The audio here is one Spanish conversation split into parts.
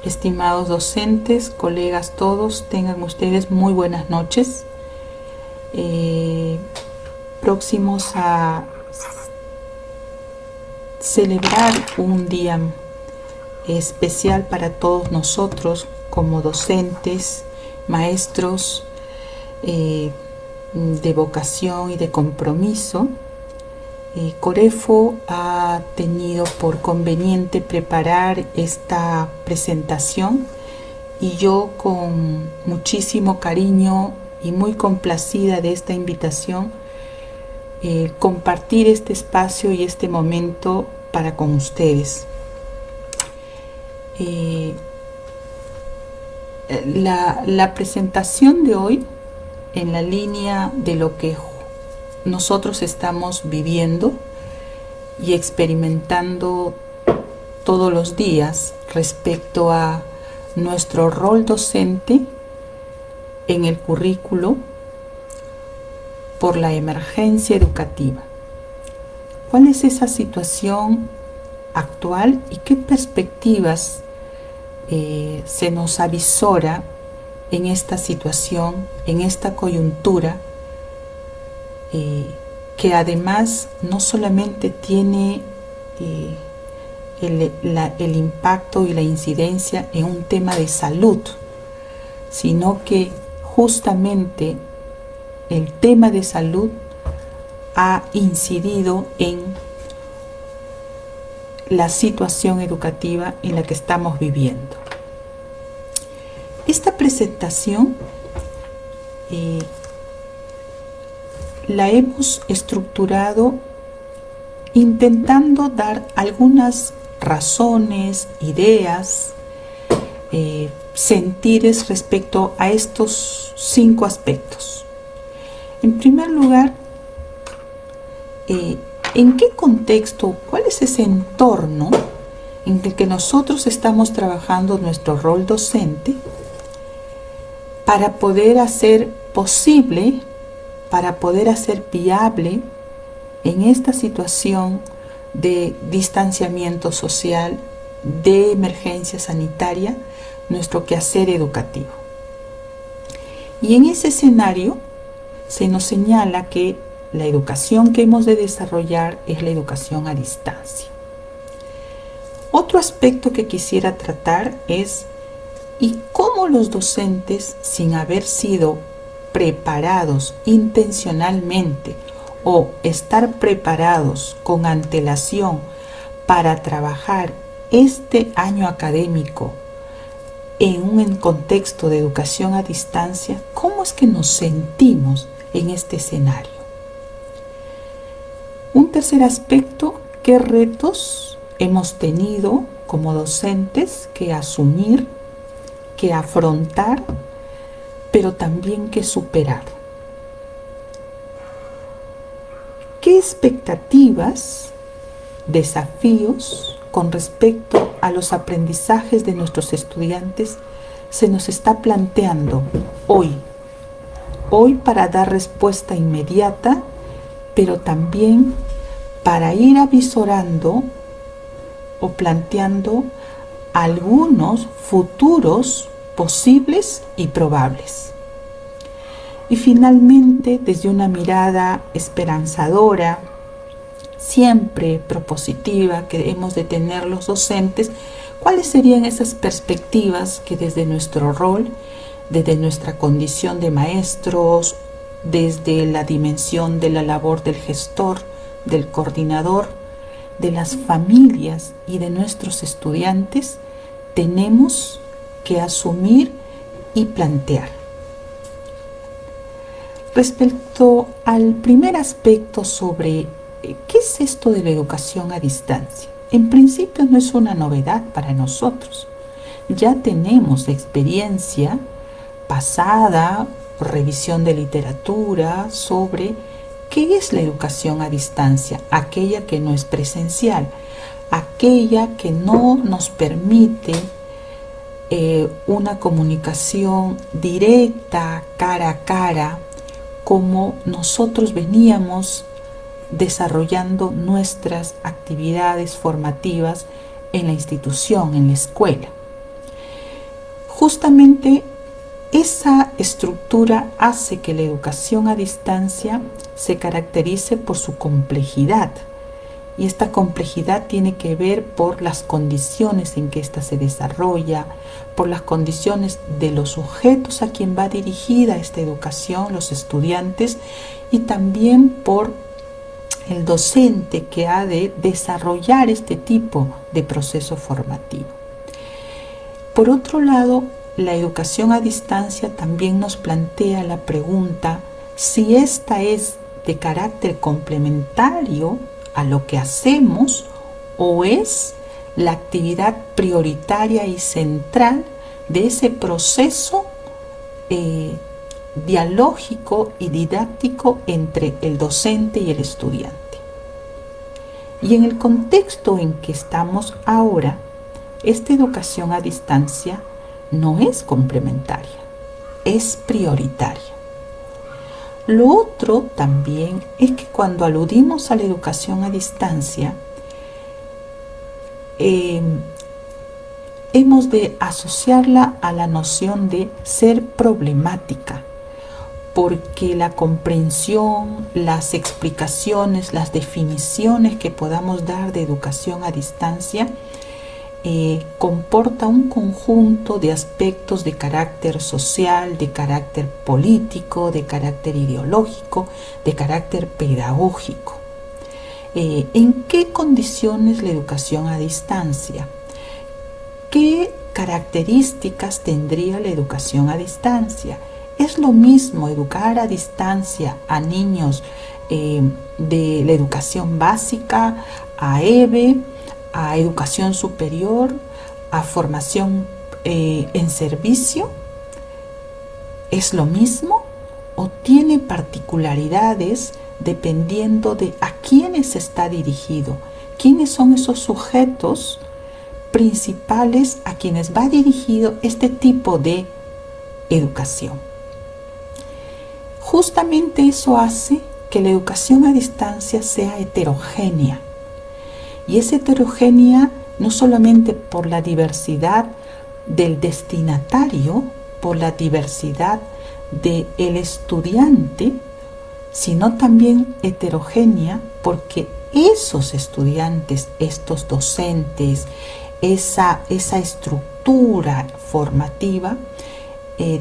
Estimados docentes, colegas todos, tengan ustedes muy buenas noches. Próximos a celebrar un día especial para todos nosotros como docentes, maestros de vocación y de compromiso. Corefo ha tenido por conveniente preparar esta presentación y yo, con muchísimo cariño y muy complacida de esta invitación, compartir este espacio y este momento para con ustedes. La presentación de hoy, en la línea de lo que nosotros estamos viviendo y experimentando todos los días respecto a nuestro rol docente en el currículo por la emergencia educativa. ¿Cuál es esa situación actual y qué perspectivas se nos avisora en esta situación, en esta coyuntura, que además no solamente tiene el impacto y la incidencia en un tema de salud, sino que justamente el tema de salud ha incidido en la situación educativa en la que estamos viviendo. Esta presentación la hemos estructurado intentando dar algunas razones, ideas, sentires respecto a estos 5 aspectos. En primer lugar, ¿en qué contexto, cuál es ese entorno en el que nosotros estamos trabajando nuestro rol docente para poder hacer posible, para poder hacer viable en esta situación de distanciamiento social, de emergencia sanitaria, nuestro quehacer educativo? Y en ese escenario se nos señala que la educación que hemos de desarrollar es la educación a distancia. Otro aspecto que quisiera tratar es ¿y cómo los docentes, sin haber sido preparados intencionalmente o estar preparados con antelación para trabajar este año académico en un contexto de educación a distancia, cómo es que nos sentimos en este escenario? Un tercer aspecto, ¿qué retos hemos tenido como docentes que asumir, que afrontar, pero también que superar? ¿Qué expectativas, desafíos con respecto a los aprendizajes de nuestros estudiantes se nos está planteando hoy para dar respuesta inmediata, pero también para ir avisorando o planteando algunos futuros posibles y probables? Y finalmente, desde una mirada esperanzadora, siempre propositiva que hemos de tener los docentes, ¿cuáles serían esas perspectivas que desde nuestro rol, desde nuestra condición de maestros, desde la dimensión de la labor del gestor, del coordinador, de las familias y de nuestros estudiantes, tenemos que asumir y plantear? Respecto al primer aspecto sobre ¿qué es esto de la educación a distancia? En principio no es una novedad para nosotros. Ya tenemos experiencia pasada, revisión de literatura sobre qué es la educación a distancia, aquella que no es presencial, aquella que no nos permite una comunicación directa, cara a cara, como nosotros veníamos desarrollando nuestras actividades formativas en la institución, en la escuela. Justamente esa estructura hace que la educación a distancia se caracterice por su complejidad. Y esta complejidad tiene que ver por las condiciones en que ésta se desarrolla, por las condiciones de los sujetos a quien va dirigida esta educación, los estudiantes, y también por el docente que ha de desarrollar este tipo de proceso formativo. Por otro lado, la educación a distancia también nos plantea la pregunta si esta es de carácter complementario a lo que hacemos o es la actividad prioritaria y central de ese proceso dialógico y didáctico entre el docente y el estudiante. Y en el contexto en que estamos ahora, esta educación a distancia no es complementaria, es prioritaria. Lo otro también es que cuando aludimos a la educación a distancia, hemos de asociarla a la noción de ser problemática, porque la comprensión, las explicaciones, las definiciones que podamos dar de educación a distancia comporta un conjunto de aspectos de carácter social, de carácter político, de carácter ideológico, de carácter pedagógico. ¿En qué condiciones la educación a distancia? ¿Qué características tendría la educación a distancia? ¿Es lo mismo educar a distancia a niños de la educación básica, a EBE, a educación superior, a formación en servicio? ¿Es lo mismo o tiene particularidades dependiendo de a quiénes está dirigido? ¿Quiénes son esos sujetos principales a quienes va dirigido este tipo de educación? Justamente eso hace que la educación a distancia sea heterogénea. Y es heterogénea no solamente por la diversidad del destinatario, por la diversidad del estudiante, sino también heterogénea porque esos estudiantes, estos docentes, esa estructura formativa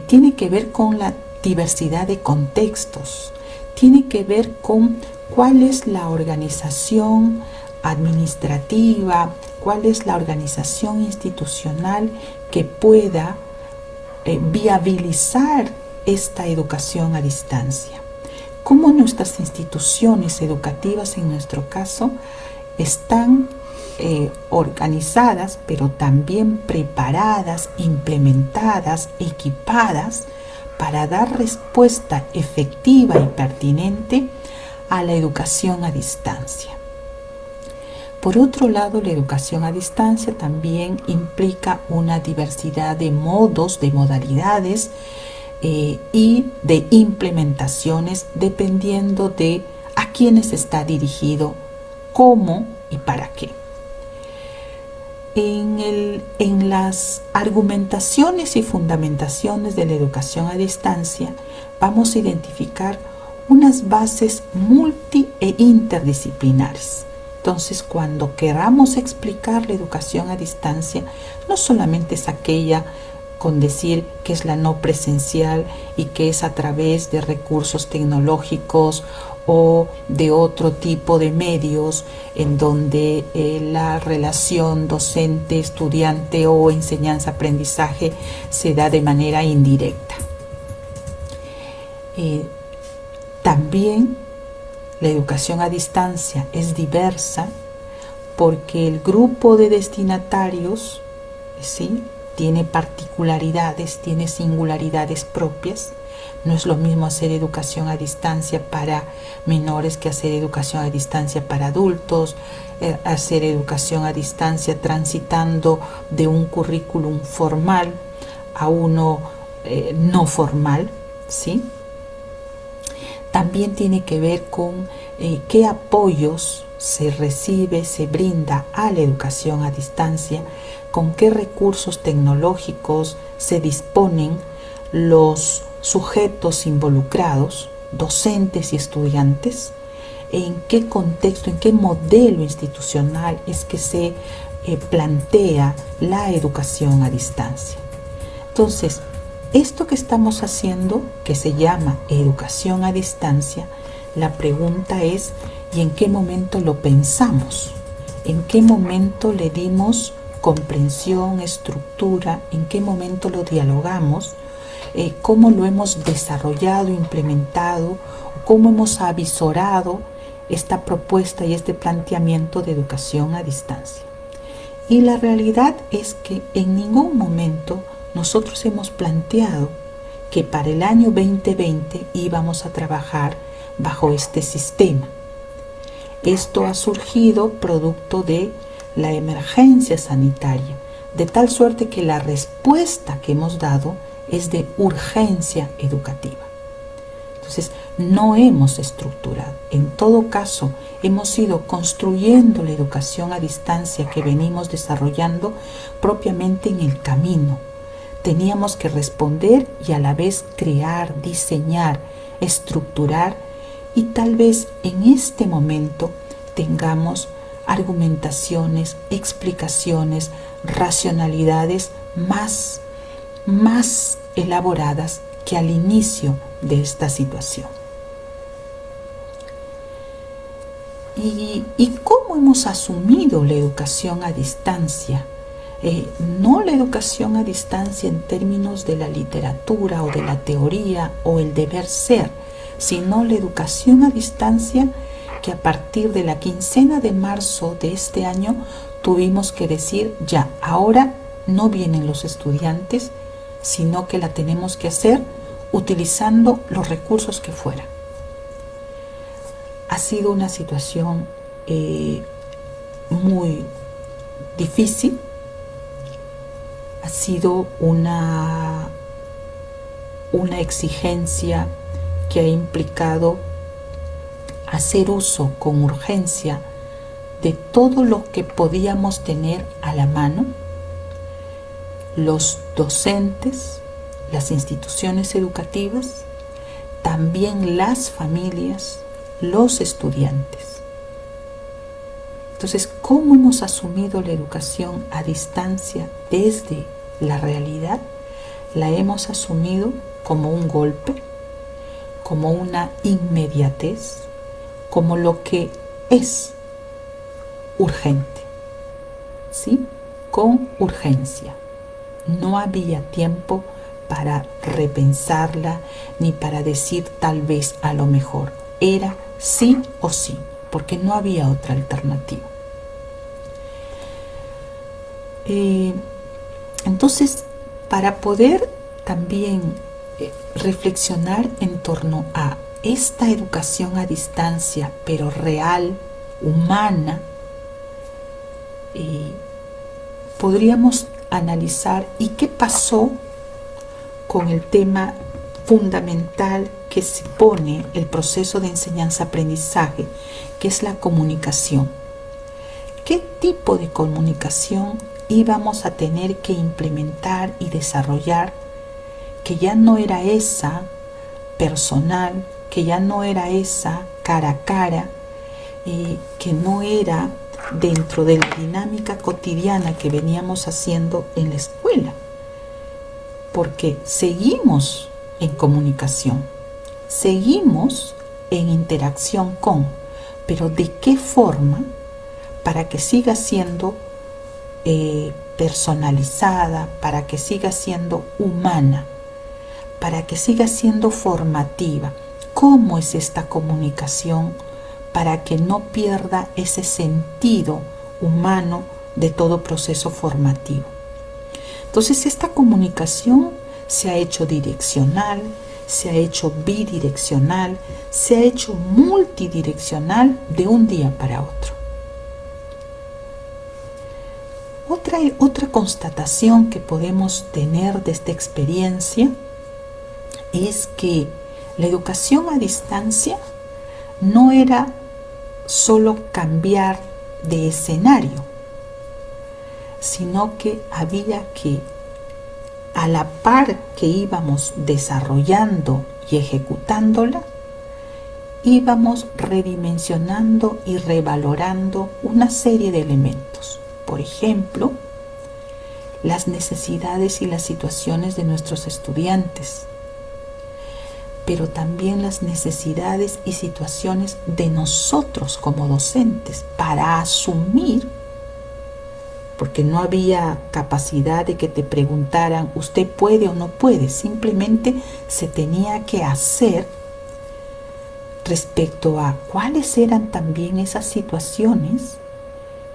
tiene que ver con la diversidad de contextos, tiene que ver con cuál es la organización administrativa, cuál es la organización institucional que pueda viabilizar esta educación a distancia. Cómo nuestras instituciones educativas, en nuestro caso, están organizadas, pero también preparadas, implementadas, equipadas para dar respuesta efectiva y pertinente a la educación a distancia. Por otro lado, la educación a distancia también implica una diversidad de modos, de modalidades y de implementaciones dependiendo de a quiénes está dirigido, cómo y para qué. En las argumentaciones y fundamentaciones de la educación a distancia vamos a identificar unas bases multi e interdisciplinares. Entonces, cuando queramos explicar la educación a distancia, no solamente es aquella con decir que es la no presencial y que es a través de recursos tecnológicos o de otro tipo de medios en donde la relación docente-estudiante o enseñanza-aprendizaje se da de manera indirecta. También la educación a distancia es diversa porque el grupo de destinatarios, ¿sí?, tiene particularidades, tiene singularidades propias. No es lo mismo hacer educación a distancia para menores que hacer educación a distancia para adultos, hacer educación a distancia transitando de un currículum formal a uno no formal, ¿sí? También tiene que ver con qué apoyos se recibe, se brinda a la educación a distancia, con qué recursos tecnológicos se disponen los sujetos involucrados, docentes y estudiantes, en qué contexto, en qué modelo institucional es que se plantea la educación a distancia. Entonces, esto que estamos haciendo, que se llama educación a distancia, la pregunta es, ¿y en qué momento lo pensamos? ¿En qué momento le dimos comprensión, estructura? ¿En qué momento lo dialogamos? ¿Cómo lo hemos desarrollado, implementado? ¿Cómo hemos avisorado esta propuesta y este planteamiento de educación a distancia? Y la realidad es que en ningún momento nosotros hemos planteado que para el año 2020 íbamos a trabajar bajo este sistema. Esto ha surgido producto de la emergencia sanitaria, de tal suerte que la respuesta que hemos dado es de urgencia educativa. Entonces, no hemos estructurado. En todo caso, hemos ido construyendo la educación a distancia que venimos desarrollando propiamente en el camino. Teníamos que responder y a la vez crear, diseñar, estructurar, y tal vez en este momento tengamos argumentaciones, explicaciones, racionalidades más elaboradas que al inicio de esta situación. ¿Y cómo hemos asumido la educación a distancia? No la educación a distancia en términos de la literatura o de la teoría o el deber ser, sino la educación a distancia que a partir de la quincena de marzo de este año tuvimos que decir, ya, ahora no vienen los estudiantes, sino que la tenemos que hacer utilizando los recursos que fuera. Ha sido una situación muy difícil, ha sido una exigencia que ha implicado hacer uso con urgencia de todo lo que podíamos tener a la mano, los docentes, las instituciones educativas, también las familias, los estudiantes. Entonces, ¿cómo hemos asumido la educación a distancia desde la realidad? La hemos asumido como un golpe, como una inmediatez, como lo que es urgente, ¿sí? Con urgencia. No había tiempo para repensarla ni para decir tal vez a lo mejor. Era sí o sí, porque no había otra alternativa. Entonces, para poder también reflexionar en torno a esta educación a distancia, pero real, humana, podríamos analizar y qué pasó con el tema fundamental que se pone el proceso de enseñanza-aprendizaje, que es la comunicación. ¿Qué tipo de comunicación íbamos a tener que implementar y desarrollar, que ya no era esa personal, que ya no era esa cara a cara, que no era dentro de la dinámica cotidiana que veníamos haciendo en la escuela? Porque seguimos en comunicación, seguimos en interacción con, pero ¿de qué forma? Para que siga siendo personalizada, para que siga siendo humana, para que siga siendo formativa. ¿Cómo es esta comunicación para que no pierda ese sentido humano de todo proceso formativo? Entonces, esta comunicación se ha hecho direccional, se ha hecho bidireccional, se ha hecho multidireccional de un día para otro. Otra constatación que podemos tener de esta experiencia es que la educación a distancia no era solo cambiar de escenario, sino que había que, a la par que íbamos desarrollando y ejecutándola, íbamos redimensionando y revalorando una serie de elementos. Por ejemplo, las necesidades y las situaciones de nuestros estudiantes, pero también las necesidades y situaciones de nosotros como docentes para asumir, porque no había capacidad de que te preguntaran, ¿usted puede o no puede? Simplemente se tenía que hacer respecto a cuáles eran también esas situaciones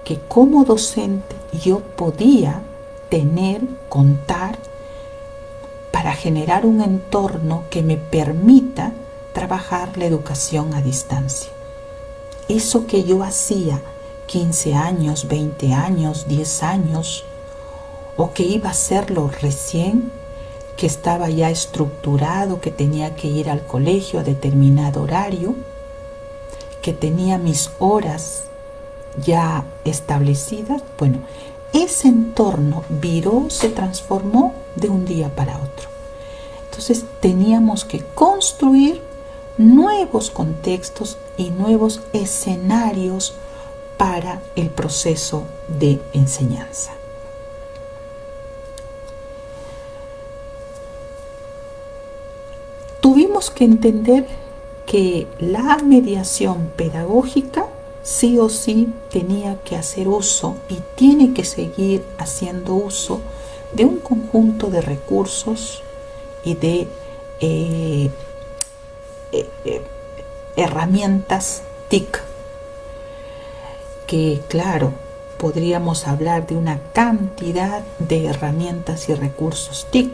que como docente yo podía tener, contar, para generar un entorno que me permita trabajar la educación a distancia. Eso que yo hacía 15 años, 20 años, 10 años, o que iba a hacerlo recién, que estaba ya estructurado, que tenía que ir al colegio a determinado horario, que tenía mis horas ya establecidas. Bueno, ese entorno viró, se transformó de un día para otro. Entonces teníamos que construir nuevos contextos y nuevos escenarios para el proceso de enseñanza. Tuvimos que entender que la mediación pedagógica sí o sí tenía que hacer uso y tiene que seguir haciendo uso de un conjunto de recursos y de herramientas TIC, que claro, podríamos hablar de una cantidad de herramientas y recursos TIC,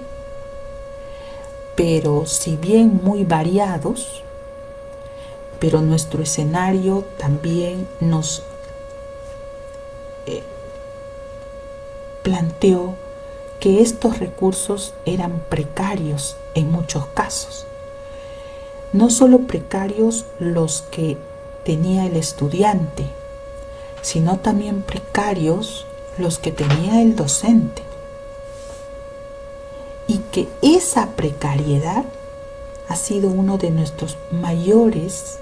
pero si bien muy variados, pero nuestro escenario también nos planteó que estos recursos eran precarios en muchos casos. No solo precarios los que tenía el estudiante, sino también precarios los que tenía el docente. Y que esa precariedad ha sido uno de nuestros mayores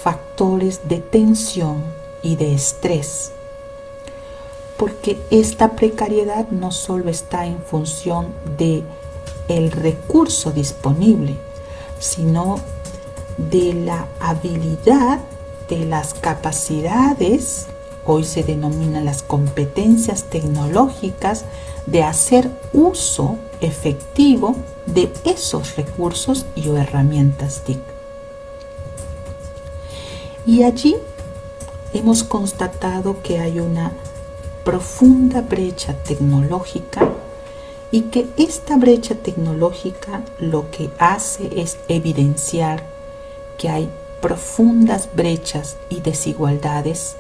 factores de tensión y de estrés, porque esta precariedad no solo está en función de el recurso disponible, sino de la habilidad, de las capacidades, hoy se denominan las competencias tecnológicas, de hacer uso efectivo de esos recursos y o herramientas TIC. Y allí hemos constatado que hay una profunda brecha tecnológica y que esta brecha tecnológica lo que hace es evidenciar que hay profundas brechas y desigualdades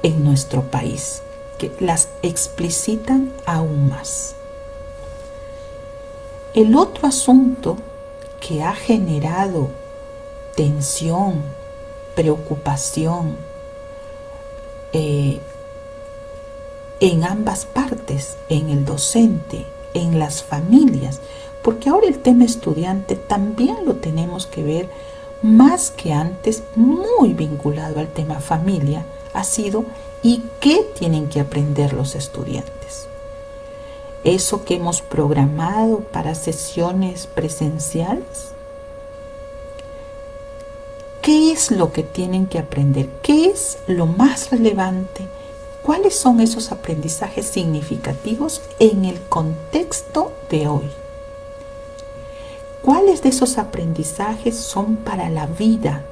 en nuestro país, que las explicitan aún más. El otro asunto que ha generado tensión, preocupación en ambas partes, en el docente, en las familias, porque ahora el tema estudiante también lo tenemos que ver más que antes, muy vinculado al tema familia, ha sido ¿y qué tienen que aprender los estudiantes? Eso que hemos programado para sesiones presenciales, ¿qué es lo que tienen que aprender? ¿Qué es lo más relevante? ¿Cuáles son esos aprendizajes significativos en el contexto de hoy? ¿Cuáles de esos aprendizajes son para la vida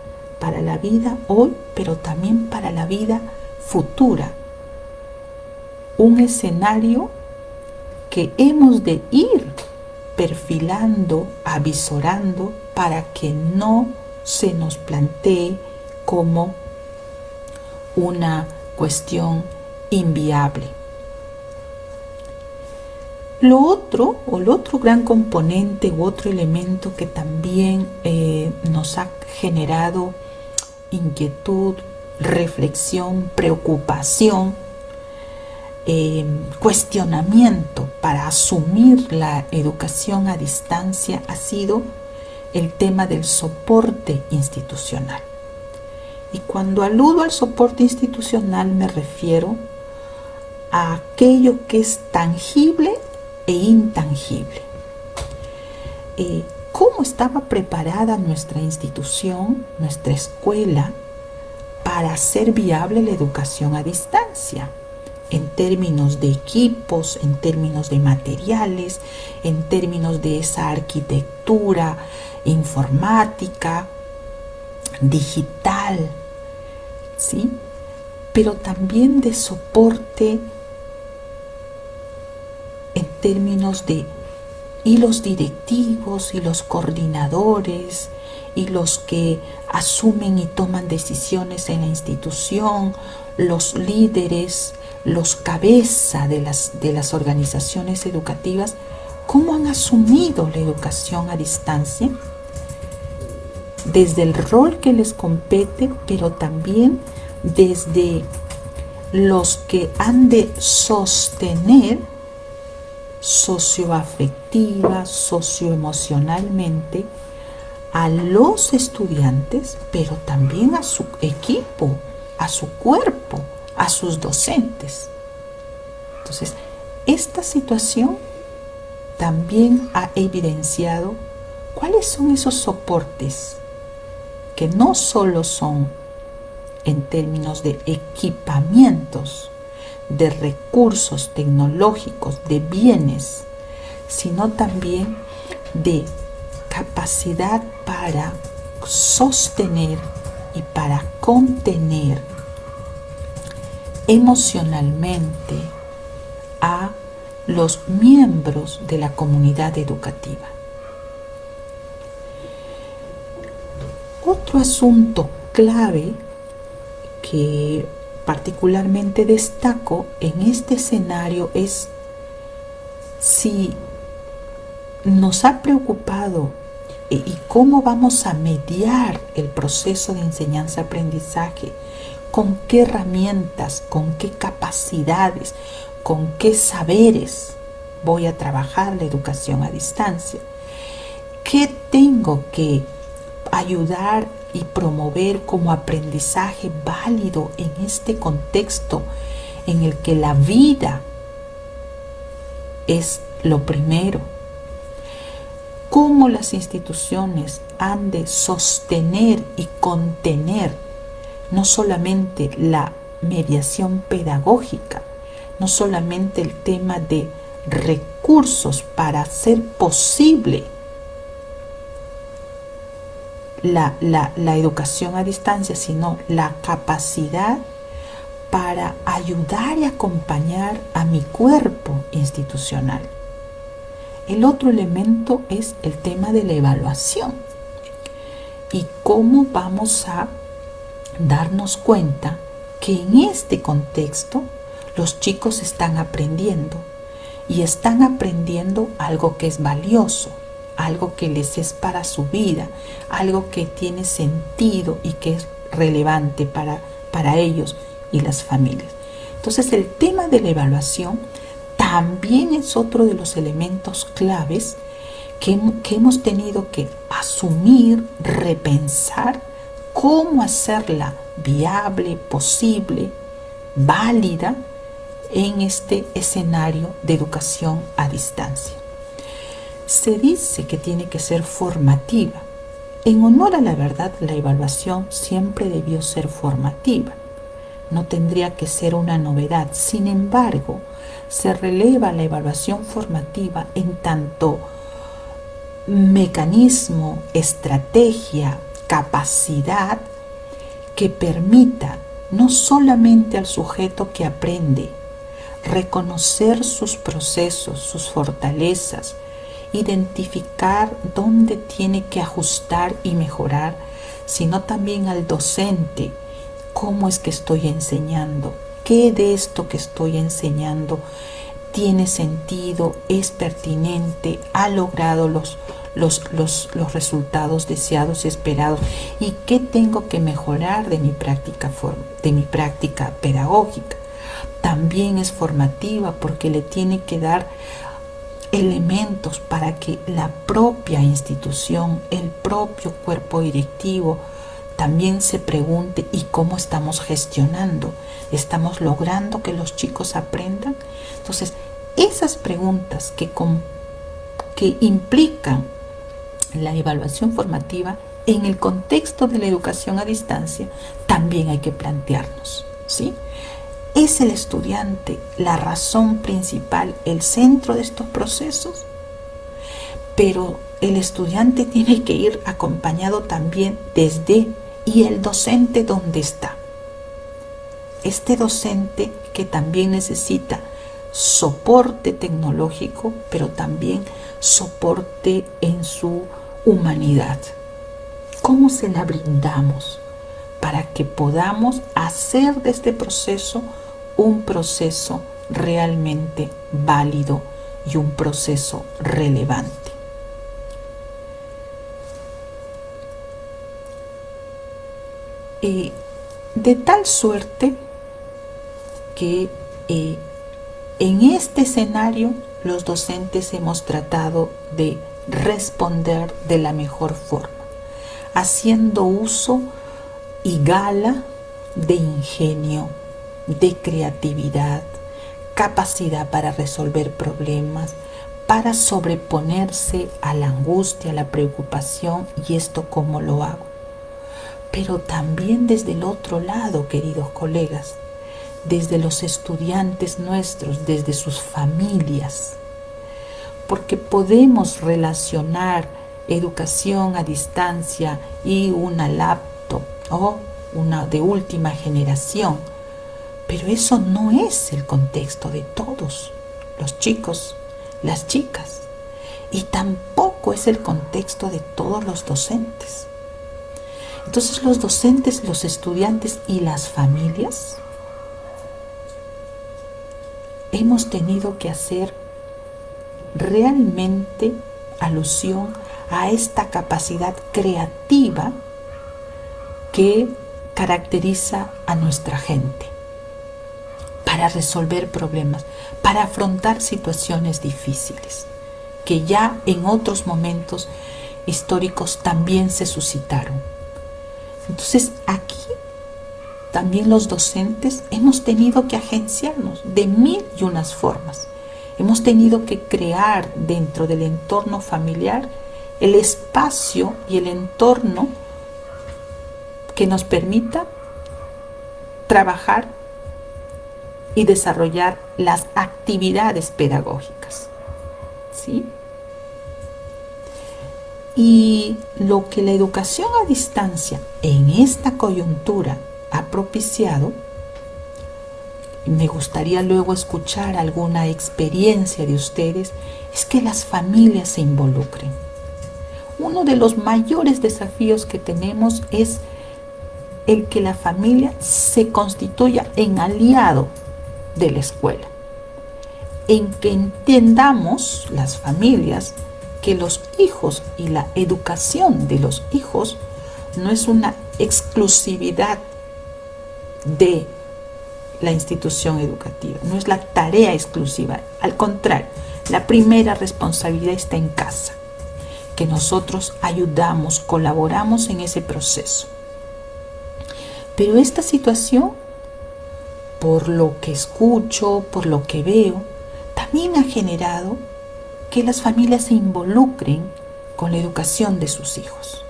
hoy, pero también para la vida futura? Un escenario que hemos de ir perfilando, avisorando, para que no se nos plantee como una cuestión inviable. El otro gran componente u otro elemento que también nos ha generado inquietud, reflexión, preocupación, cuestionamiento para asumir la educación a distancia ha sido el tema del soporte institucional. Y cuando aludo al soporte institucional me refiero a aquello que es tangible e intangible. ¿Cómo estaba preparada nuestra institución, nuestra escuela, para hacer viable la educación a distancia? En términos de equipos, en términos de materiales, en términos de esa arquitectura informática, digital, ¿sí? Pero también de soporte en términos de y los directivos y los coordinadores y los que asumen y toman decisiones en la institución, los líderes, los cabezas de las organizaciones educativas, ¿cómo han asumido la educación a distancia? Desde el rol que les compete, pero también desde los que han de sostener socioafectiva, socioemocionalmente a los estudiantes, pero también a su equipo, a su cuerpo, a sus docentes. Entonces, esta situación también ha evidenciado cuáles son esos soportes que no solo son en términos de equipamientos, de recursos tecnológicos, de bienes, sino también de capacidad para sostener y para contener emocionalmente a los miembros de la comunidad educativa. Otro asunto clave que particularmente destaco en este escenario es si nos ha preocupado y cómo vamos a mediar el proceso de enseñanza-aprendizaje, con qué herramientas, con qué capacidades, con qué saberes voy a trabajar la educación a distancia, qué tengo que ayudar y promover como aprendizaje válido en este contexto en el que la vida es lo primero. Cómo las instituciones han de sostener y contener no solamente la mediación pedagógica, no solamente el tema de recursos para hacer posible la educación a distancia, sino la capacidad para ayudar y acompañar a mi cuerpo institucional. El otro elemento es el tema de la evaluación y cómo vamos a darnos cuenta que en este contexto los chicos están aprendiendo y están aprendiendo algo que es valioso, algo que les es para su vida, algo que tiene sentido y que es relevante para ellos y las familias. Entonces, el tema de la evaluación también es otro de los elementos claves que hemos tenido que asumir, repensar cómo hacerla viable, posible, válida en este escenario de educación a distancia. Se dice que tiene que ser formativa. En honor a la verdad, la evaluación siempre debió ser formativa. No tendría que ser una novedad. Sin embargo, se releva la evaluación formativa en tanto mecanismo, estrategia, capacidad que permita no solamente al sujeto que aprende reconocer sus procesos, sus fortalezas, identificar dónde tiene que ajustar y mejorar, sino también al docente, cómo es que estoy enseñando, qué de esto que estoy enseñando tiene sentido, es pertinente, ha logrado los resultados deseados y esperados, y qué tengo que mejorar de mi práctica pedagógica. También es formativa porque le tiene que dar elementos para que la propia institución, el propio cuerpo directivo también se pregunte: ¿y cómo estamos gestionando? ¿Estamos logrando que los chicos aprendan? Entonces, esas preguntas que implican la evaluación formativa en el contexto de la educación a distancia también hay que plantearnos, ¿sí? ¿Es el estudiante la razón principal, el centro de estos procesos? Pero el estudiante tiene que ir acompañado también desde, ¿y el docente dónde está? Este docente que también necesita soporte tecnológico, pero también soporte en su humanidad. ¿Cómo se la brindamos para que podamos hacer de este proceso un proceso realmente válido y un proceso relevante? De tal suerte que en este escenario los docentes hemos tratado de responder de la mejor forma, haciendo uso y gala de ingenio, de creatividad, capacidad para resolver problemas, para sobreponerse a la angustia, a la preocupación. ¿Y esto cómo lo hago? Pero también desde el otro lado, queridos colegas, desde los estudiantes nuestros, desde sus familias, porque podemos relacionar educación a distancia y una laptop o una de última generación, pero eso no es el contexto de todos los chicos, las chicas, y tampoco es el contexto de todos los docentes. Entonces los docentes, los estudiantes y las familias hemos tenido que hacer realmente alusión a esta capacidad creativa que caracteriza a nuestra gente para resolver problemas, para afrontar situaciones difíciles que ya en otros momentos históricos también se suscitaron. Entonces aquí también los docentes hemos tenido que agenciarnos de mil y unas formas. Hemos tenido que crear dentro del entorno familiar el espacio y el entorno que nos permita trabajar y desarrollar las actividades pedagógicas, ¿sí? Y lo que la educación a distancia en esta coyuntura ha propiciado, me gustaría luego escuchar alguna experiencia de ustedes, es que las familias se involucren. Uno de los mayores desafíos que tenemos es el que la familia se constituya en aliado de la escuela, en que entendamos las familias que los hijos y la educación de los hijos no es una exclusividad de la institución educativa, no es la tarea exclusiva, al contrario, la primera responsabilidad está en casa, que nosotros ayudamos, colaboramos en ese proceso. Pero esta situación, por lo que escucho, por lo que veo, también ha generado que las familias se involucren con la educación de sus hijos.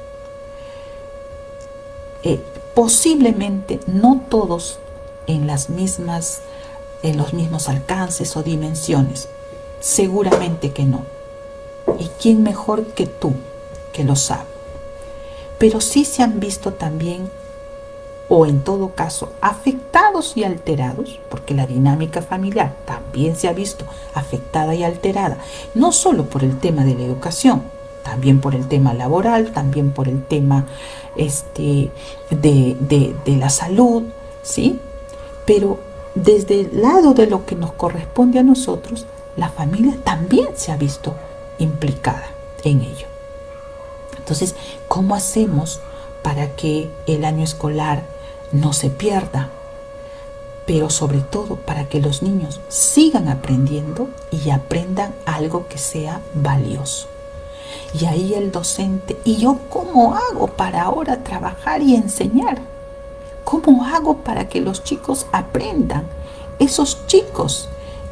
Posiblemente no todos en los mismos alcances o dimensiones, seguramente que no. ¿Y quién mejor que tú que lo sabe? Pero sí se han visto también, o en todo caso, afectados y alterados, porque la dinámica familiar también se ha visto afectada y alterada, no solo por el tema de la educación, también por el tema laboral, también por el tema de la salud, ¿sí? Pero desde el lado de lo que nos corresponde a nosotros, la familia también se ha visto implicada en ello. Entonces, ¿cómo hacemos para que el año escolar no se pierda? Pero sobre todo para que los niños sigan aprendiendo y aprendan algo que sea valioso. Y ahí el docente, ¿y yo cómo hago para ahora trabajar y enseñar? ¿Cómo hago para que los chicos aprendan? Esos chicos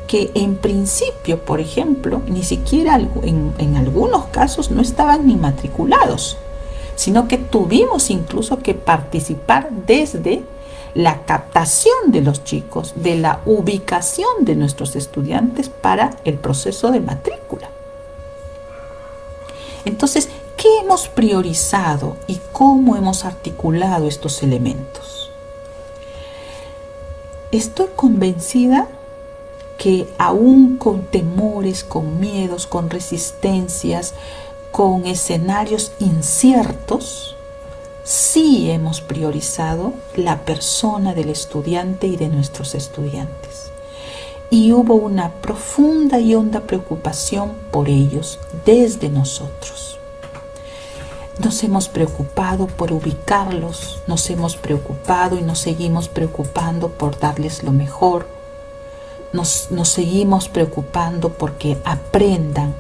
que en principio, por ejemplo, ni siquiera en algunos casos no estaban ni matriculados, sino que tuvimos incluso que participar desde la captación de los chicos, de la ubicación de nuestros estudiantes para el proceso de matrícula. Entonces, ¿qué hemos priorizado y cómo hemos articulado estos elementos? Estoy convencida que aún con temores, con miedos, con resistencias, con escenarios inciertos, sí hemos priorizado la persona del estudiante y de nuestros estudiantes. Y hubo una profunda y honda preocupación por ellos desde nosotros. Nos hemos preocupado por ubicarlos, nos hemos preocupado y nos seguimos preocupando por darles lo mejor. Nos seguimos preocupando porque aprendan.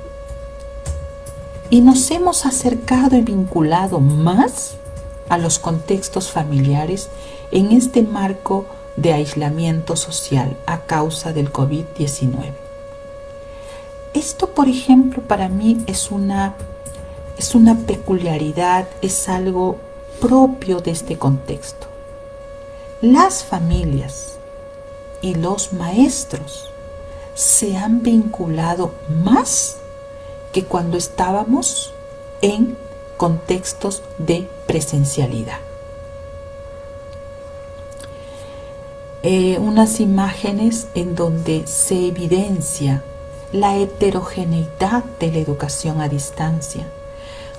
Y nos hemos acercado y vinculado más a los contextos familiares en este marco de aislamiento social a causa del COVID-19. Esto, por ejemplo, para mí es una peculiaridad, es algo propio de este contexto. Las familias y los maestros se han vinculado más que cuando estábamos en contextos de presencialidad. Unas imágenes en donde se evidencia la heterogeneidad de la educación a distancia,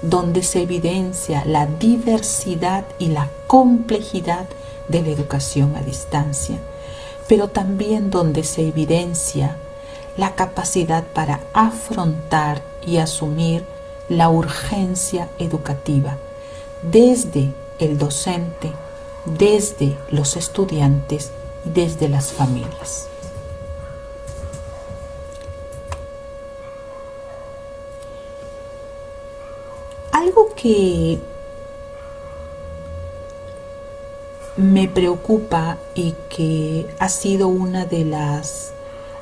donde se evidencia la diversidad y la complejidad de la educación a distancia, pero también donde se evidencia la capacidad para afrontar y asumir la urgencia educativa desde el docente, desde los estudiantes y desde las familias. Algo que me preocupa y que ha sido una de las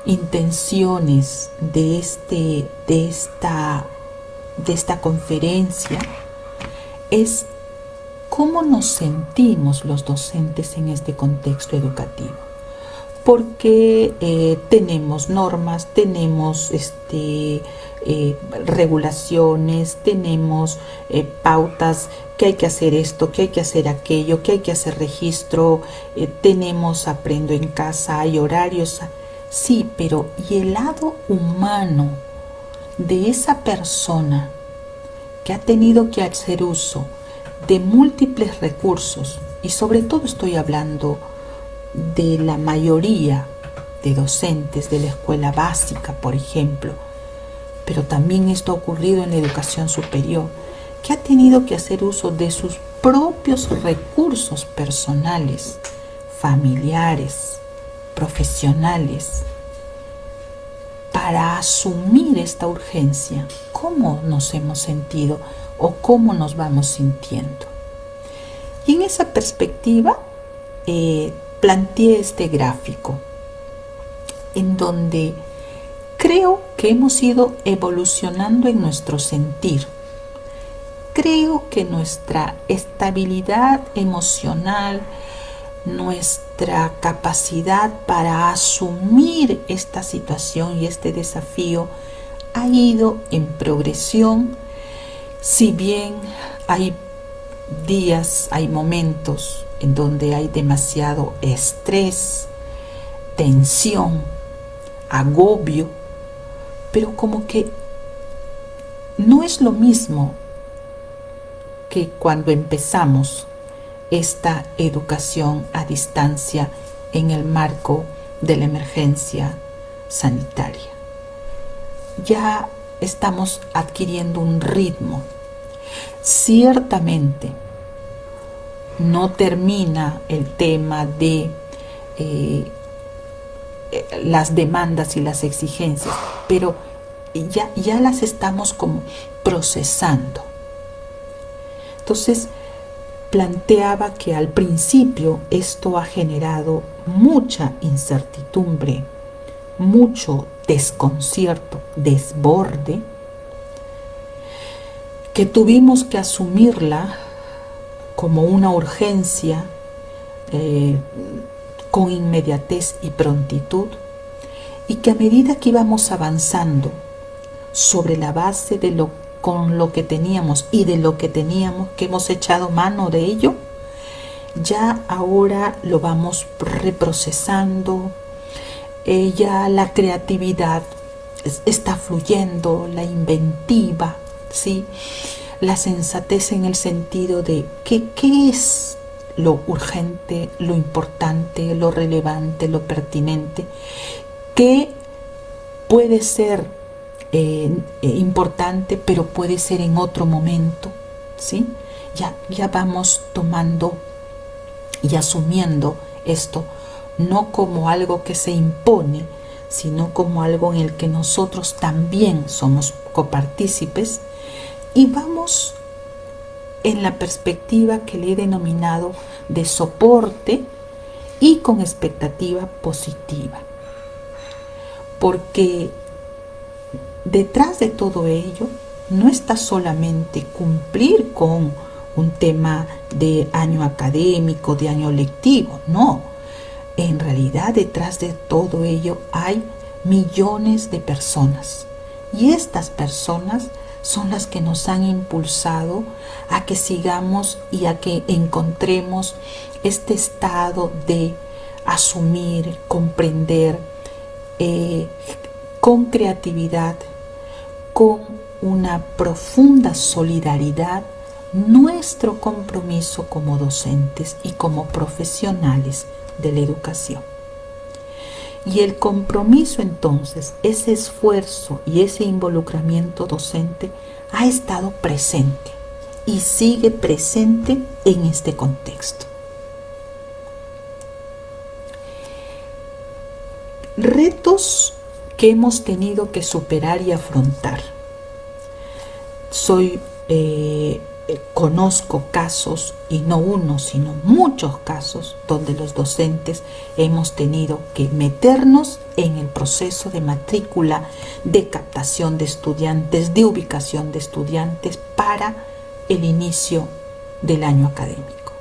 intenciones de esta conferencia es cómo nos sentimos los docentes en este contexto educativo. Porque tenemos normas, tenemos regulaciones, tenemos pautas, que hay que hacer esto, que hay que hacer aquello, que hay que hacer registro, tenemos aprendo en casa, hay horarios. Sí, pero ¿y el lado humano de esa persona que ha tenido que hacer uso de múltiples recursos? Y sobre todo estoy hablando de la mayoría de docentes de la escuela básica, por ejemplo, pero también esto ha ocurrido en la educación superior, que ha tenido que hacer uso de sus propios recursos personales, familiares, profesionales, para asumir esta urgencia. ¿Cómo nos hemos sentido o cómo nos vamos sintiendo? Y en esa perspectiva planteé este gráfico en donde creo que hemos ido evolucionando en nuestro sentir. Creo que nuestra estabilidad emocional, nuestra capacidad para asumir esta situación y este desafío ha ido en progresión. Si bien hay días, hay momentos en donde hay demasiado estrés, tensión, agobio, pero como que no es lo mismo que cuando empezamos esta educación a distancia en el marco de la emergencia sanitaria. Ya estamos adquiriendo un ritmo. Ciertamente no termina el tema de las demandas y las exigencias, pero ya las estamos como procesando. Entonces, planteaba que al principio esto ha generado mucha incertidumbre, mucho desconcierto, desborde, que tuvimos que asumirla como una urgencia con inmediatez y prontitud, y que a medida que íbamos avanzando sobre la base de con lo que teníamos y de lo que teníamos, que hemos echado mano de ello, ya ahora lo vamos reprocesando, ya la creatividad está fluyendo, la inventiva, ¿sí? La sensatez en el sentido de qué es lo urgente, lo importante, lo relevante, lo pertinente, qué puede ser importante, pero puede ser en otro momento, ¿sí? Ya vamos tomando y asumiendo esto, no como algo que se impone, sino como algo en el que nosotros también somos copartícipes, y vamos en la perspectiva que le he denominado de soporte y con expectativa positiva. Porque detrás de todo ello no está solamente cumplir con un tema de año académico, de año lectivo, no. En realidad detrás de todo ello hay millones de personas, y estas personas son las que nos han impulsado a que sigamos y a que encontremos este estado de asumir, comprender, con creatividad, con una profunda solidaridad, nuestro compromiso como docentes y como profesionales de la educación. Y el compromiso, entonces, ese esfuerzo y ese involucramiento docente ha estado presente y sigue presente en este contexto. Retos que hemos tenido que superar y afrontar. Conozco casos, y no uno, sino muchos casos, donde los docentes hemos tenido que meternos en el proceso de matrícula, de captación de estudiantes, de ubicación de estudiantes para el inicio del año académico.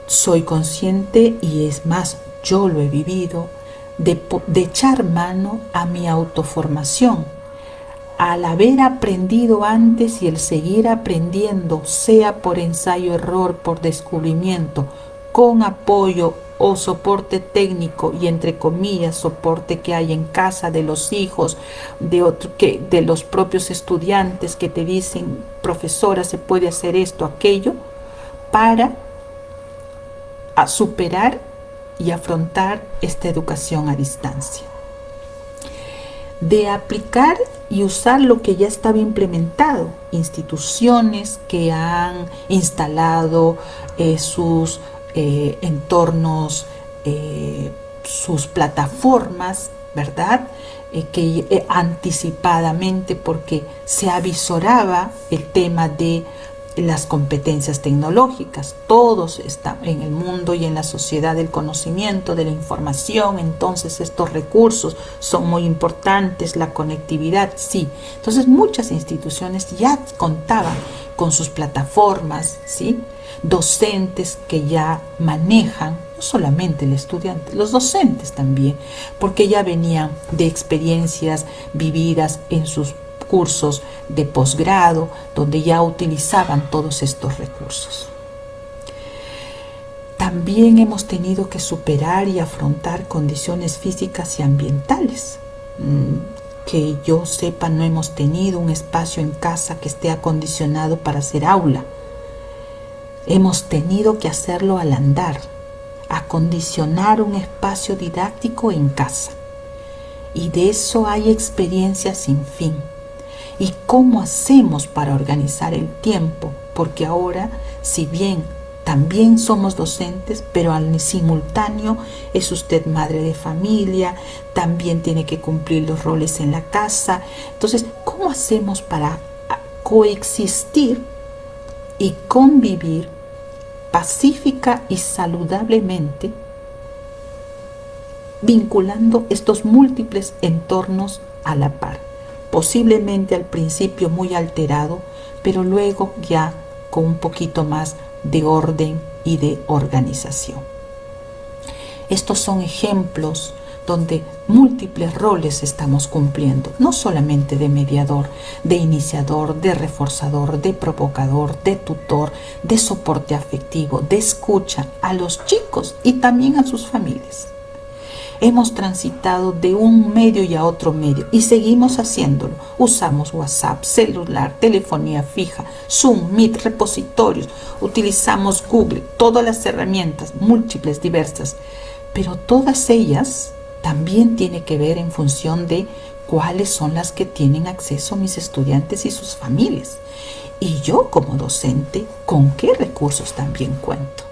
Soy consciente, y es más, yo lo he vivido, de echar mano a mi autoformación. Al haber aprendido antes y el seguir aprendiendo, sea por ensayo-error, por descubrimiento, con apoyo o soporte técnico, y entre comillas soporte que hay en casa de los hijos, de los propios estudiantes que te dicen, profesora, se puede hacer esto, aquello, para superar y afrontar esta educación a distancia. De aplicar y usar lo que ya estaba implementado, instituciones que han instalado sus entornos, sus plataformas, ¿verdad? Que anticipadamente, porque se avisoraba el tema de las competencias tecnológicas. Todos están en el mundo y en la sociedad del conocimiento, de la información, entonces estos recursos son muy importantes, la conectividad, sí. Entonces muchas instituciones ya contaban con sus plataformas, ¿sí? Docentes que ya manejan, no solamente el estudiante, los docentes también, porque ya venían de experiencias vividas en sus cursos de posgrado, donde ya utilizaban todos estos recursos. También hemos tenido que superar y afrontar condiciones físicas y ambientales. Que yo sepa, no hemos tenido un espacio en casa que esté acondicionado para hacer aula. Hemos tenido que hacerlo al andar, acondicionar un espacio didáctico en casa. Y de eso hay experiencias sin fin. ¿Y cómo hacemos para organizar el tiempo? Porque ahora, si bien también somos docentes, pero al simultáneo es usted madre de familia, también tiene que cumplir los roles en la casa. Entonces, ¿cómo hacemos para coexistir y convivir pacífica y saludablemente, vinculando estos múltiples entornos a la par? Posiblemente al principio muy alterado, pero luego ya con un poquito más de orden y de organización. Estos son ejemplos donde múltiples roles estamos cumpliendo, no solamente de mediador, de iniciador, de reforzador, de provocador, de tutor, de soporte afectivo, de escucha a los chicos y también a sus familias. Hemos transitado de un medio y a otro medio y seguimos haciéndolo. Usamos WhatsApp, celular, telefonía fija, Zoom, Meet, repositorios, utilizamos Google, todas las herramientas múltiples, diversas, pero todas ellas también tienen que ver en función de cuáles son las que tienen acceso mis estudiantes y sus familias. Y yo como docente, ¿con qué recursos también cuento?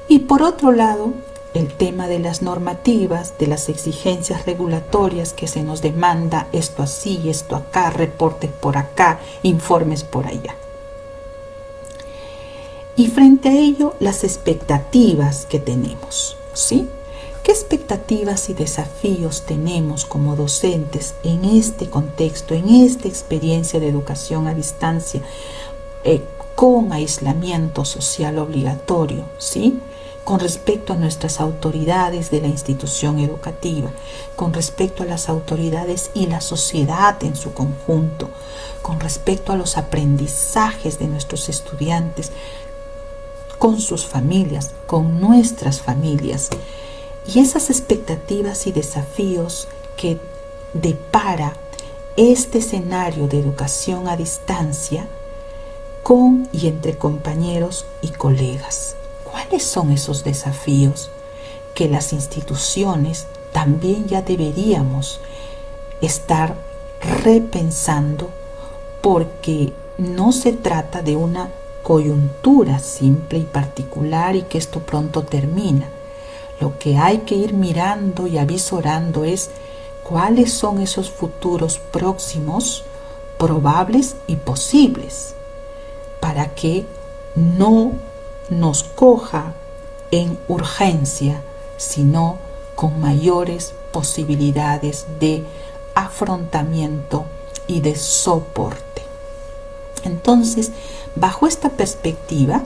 Y por otro lado, el tema de las normativas, de las exigencias regulatorias que se nos demanda, esto así, esto acá, reportes por acá, informes por allá. Y frente a ello, las expectativas que tenemos, ¿sí? ¿Qué expectativas y desafíos tenemos como docentes en este contexto, en esta experiencia de educación a distancia, con aislamiento social obligatorio, ¿sí? Con respecto a nuestras autoridades de la institución educativa, con respecto a las autoridades y la sociedad en su conjunto, con respecto a los aprendizajes de nuestros estudiantes, con sus familias, con nuestras familias? Y esas expectativas y desafíos que depara este escenario de educación a distancia con y entre compañeros y colegas. ¿Cuáles son esos desafíos que las instituciones también ya deberíamos estar repensando? Porque no se trata de una coyuntura simple y particular y que esto pronto termina. Lo que hay que ir mirando y avisorando es cuáles son esos futuros próximos, probables y posibles, para que no nos coja en urgencia, sino con mayores posibilidades de afrontamiento y de soporte. Entonces, bajo esta perspectiva,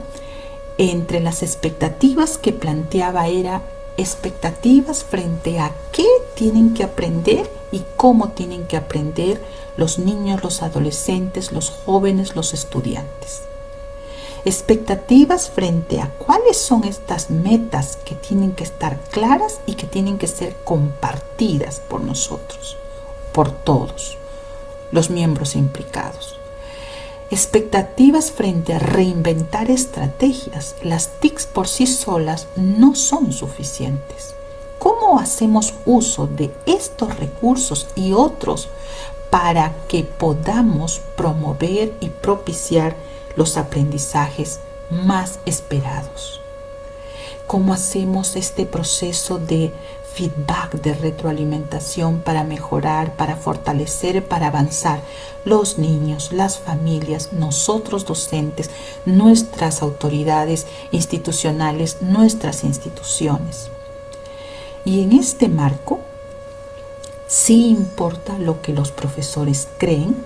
entre las expectativas que planteaba era expectativas frente a qué tienen que aprender y cómo tienen que aprender los niños, los adolescentes, los jóvenes, los estudiantes. Expectativas frente a cuáles son estas metas que tienen que estar claras y que tienen que ser compartidas por nosotros, por todos los miembros implicados. Expectativas frente a reinventar estrategias. Las TICs por sí solas no son suficientes. ¿Cómo hacemos uso de estos recursos y otros para que podamos promover y propiciar los aprendizajes más esperados? ¿Cómo hacemos este proceso de feedback, de retroalimentación para mejorar, para fortalecer, para avanzar? Los niños, las familias, nosotros docentes, nuestras autoridades institucionales, nuestras instituciones. Y en este marco, sí importa lo que los profesores creen,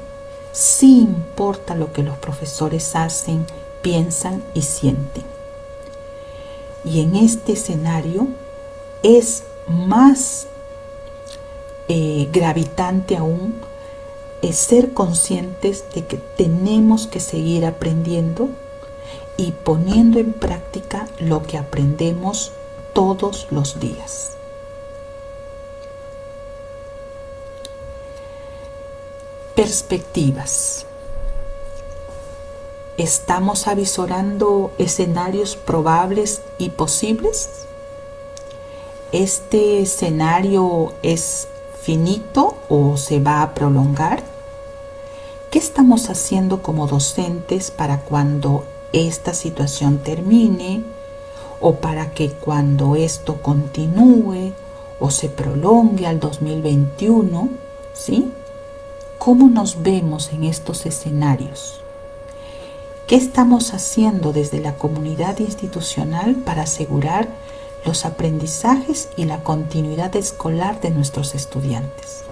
sí importa lo que los profesores hacen, piensan y sienten. Y en este escenario es más gravitante aún ser conscientes de que tenemos que seguir aprendiendo y poniendo en práctica lo que aprendemos todos los días. Perspectivas. ¿Estamos avisorando escenarios probables y posibles? ¿Este escenario es finito o se va a prolongar? ¿Qué estamos haciendo como docentes para cuando esta situación termine o para que cuando esto continúe o se prolongue al 2021? ¿Sí? ¿Cómo nos vemos en estos escenarios? ¿Qué estamos haciendo desde la comunidad institucional para asegurar los aprendizajes y la continuidad escolar de nuestros estudiantes?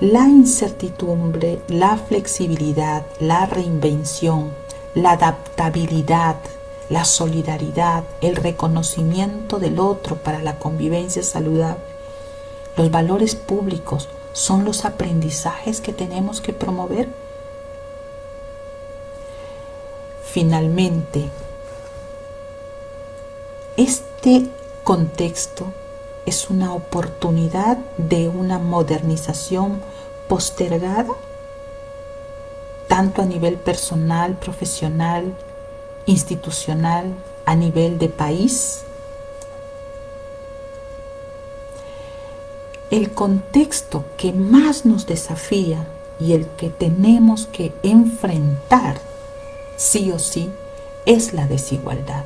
La incertidumbre, la flexibilidad, la reinvención, la adaptabilidad, la solidaridad, el reconocimiento del otro para la convivencia saludable, los valores públicos son los aprendizajes que tenemos que promover. Finalmente, este contexto es una oportunidad de una modernización postergada, tanto a nivel personal, profesional, institucional, a nivel de país. El contexto que más nos desafía y el que tenemos que enfrentar sí o sí es la desigualdad.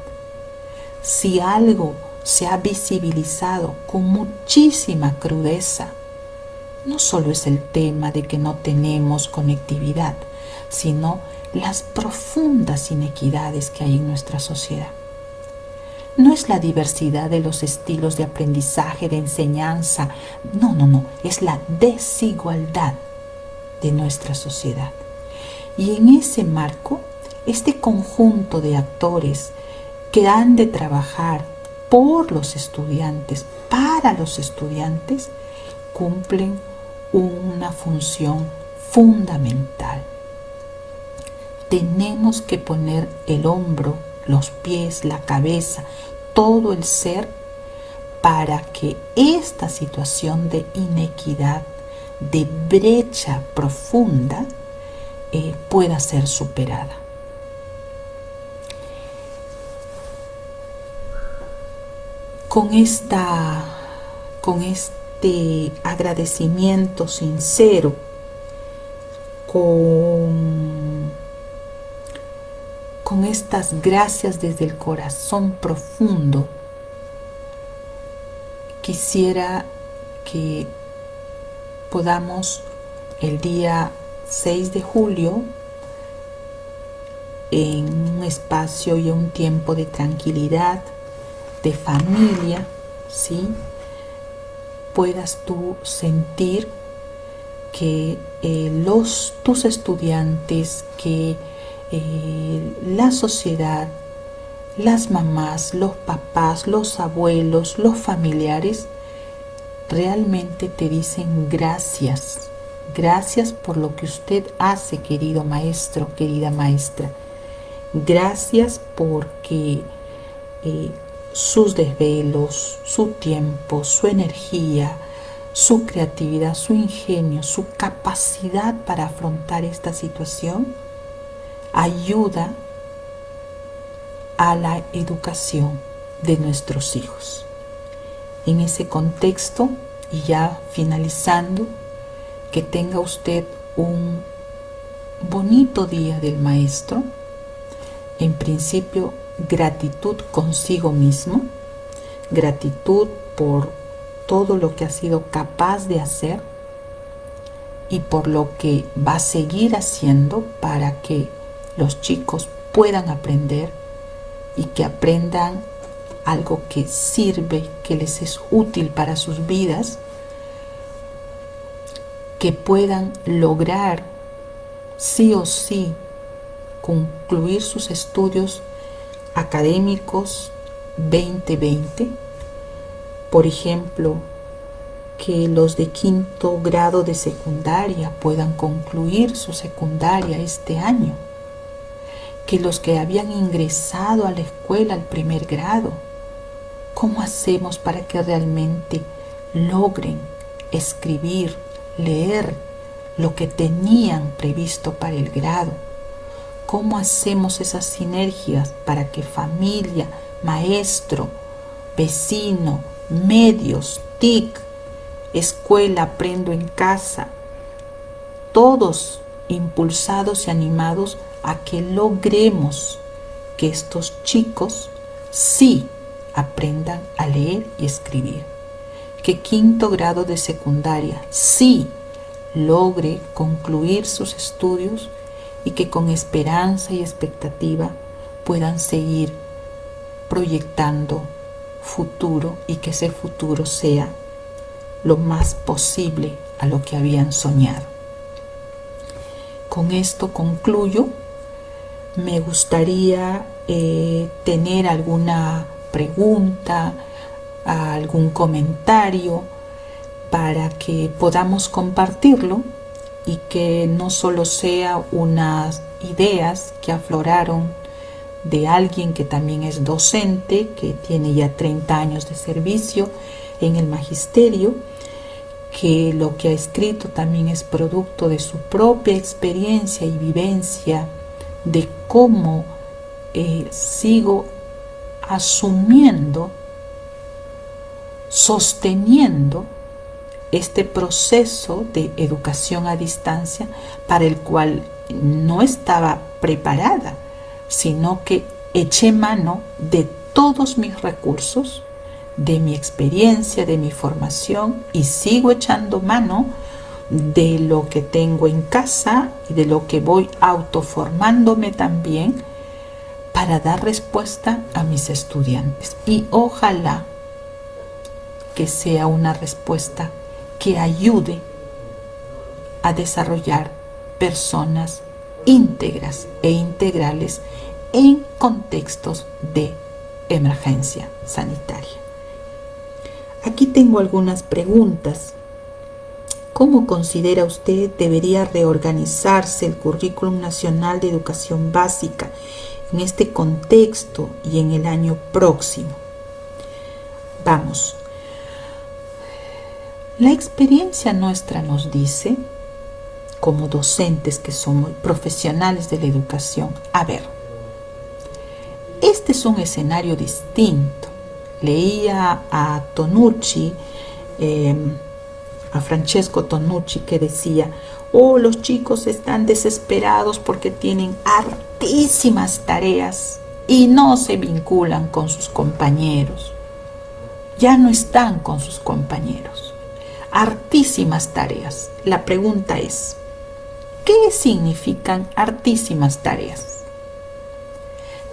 Si algo se ha visibilizado con muchísima crudeza, no solo es el tema de que no tenemos conectividad, sino las profundas inequidades que hay en nuestra sociedad. No es la diversidad de los estilos de aprendizaje, de enseñanza, no, es la desigualdad de nuestra sociedad. Y en ese marco, este conjunto de actores que han de trabajar por los estudiantes, para los estudiantes, cumplen una función fundamental. Tenemos que poner el hombro, los pies, la cabeza, todo el ser para que esta situación de inequidad, de brecha profunda, pueda ser superada. Con este agradecimiento sincero, con estas gracias desde el corazón profundo, quisiera que podamos el día 6 de julio, en un espacio y un tiempo de tranquilidad, de familia, ¿sí?, puedas tú sentir que tus estudiantes, que la sociedad, las mamás, los papás, los abuelos, los familiares, realmente te dicen gracias. Gracias por lo que usted hace, querido maestro, querida maestra. Gracias porque sus desvelos, su tiempo, su energía, su creatividad, su ingenio, su capacidad para afrontar esta situación ayuda a la educación de nuestros hijos. En ese contexto, y ya finalizando, que tenga usted un bonito día del maestro. En principio, gratitud consigo mismo, gratitud por todo lo que ha sido capaz de hacer y por lo que va a seguir haciendo para que los chicos puedan aprender y que aprendan algo que sirve, que les es útil para sus vidas, que puedan lograr sí o sí concluir sus estudios académicos 2020. Por ejemplo, que los de 5º grado de secundaria puedan concluir su secundaria este año, que los que habían ingresado a la escuela al 1er grado, ¿cómo hacemos para que realmente logren escribir, leer lo que tenían previsto para el grado? ¿Cómo hacemos esas sinergias para que familia, maestro, vecino, medios, TIC, escuela, aprendo en casa, todos impulsados y animados a que logremos que estos chicos sí aprendan a leer y escribir, que quinto grado de secundaria sí logre concluir sus estudios y que con esperanza y expectativa puedan seguir proyectando futuro y que ese futuro sea lo más posible a lo que habían soñado. Con esto concluyo. Me gustaría tener alguna pregunta, algún comentario para que podamos compartirlo y que no solo sea unas ideas que afloraron de alguien que también es docente, que tiene ya 30 años de servicio en el magisterio, que lo que ha escrito también es producto de su propia experiencia y vivencia de cómo sigo asumiendo, sosteniendo este proceso de educación a distancia para el cual no estaba preparada, sino que eché mano de todos mis recursos, de mi experiencia, de mi formación, y sigo echando mano de lo que tengo en casa y de lo que voy autoformándome también para dar respuesta a mis estudiantes. Y ojalá que sea una respuesta que ayude a desarrollar personas íntegras e integrales en contextos de emergencia sanitaria. Aquí tengo algunas preguntas. ¿Cómo considera usted debería reorganizarse el Currículum Nacional de Educación Básica en este contexto y en el año próximo? Vamos. La experiencia nuestra nos dice, como docentes que somos profesionales de la educación, a ver, este es un escenario distinto. Leía a Tonucci, a Francesco Tonucci, que decía, los chicos están desesperados porque tienen hartísimas tareas y no se vinculan con sus compañeros. Ya no están con sus compañeros. Hartísimas tareas. La pregunta es, ¿qué significan hartísimas tareas?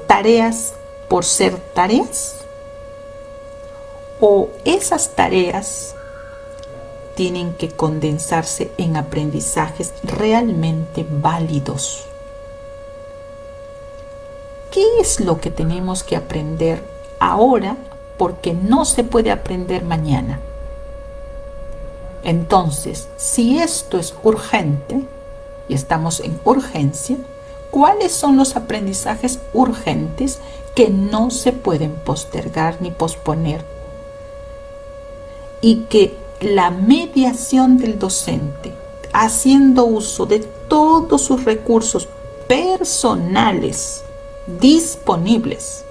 ¿Tareas por ser tareas? ¿O esas tareas tienen que condensarse en aprendizajes realmente válidos? ¿Qué es lo que tenemos que aprender ahora porque no se puede aprender mañana? Entonces, si esto es urgente y estamos en urgencia, ¿cuáles son los aprendizajes urgentes que no se pueden postergar ni posponer? Y que la mediación del docente, haciendo uso de todos sus recursos personales disponibles,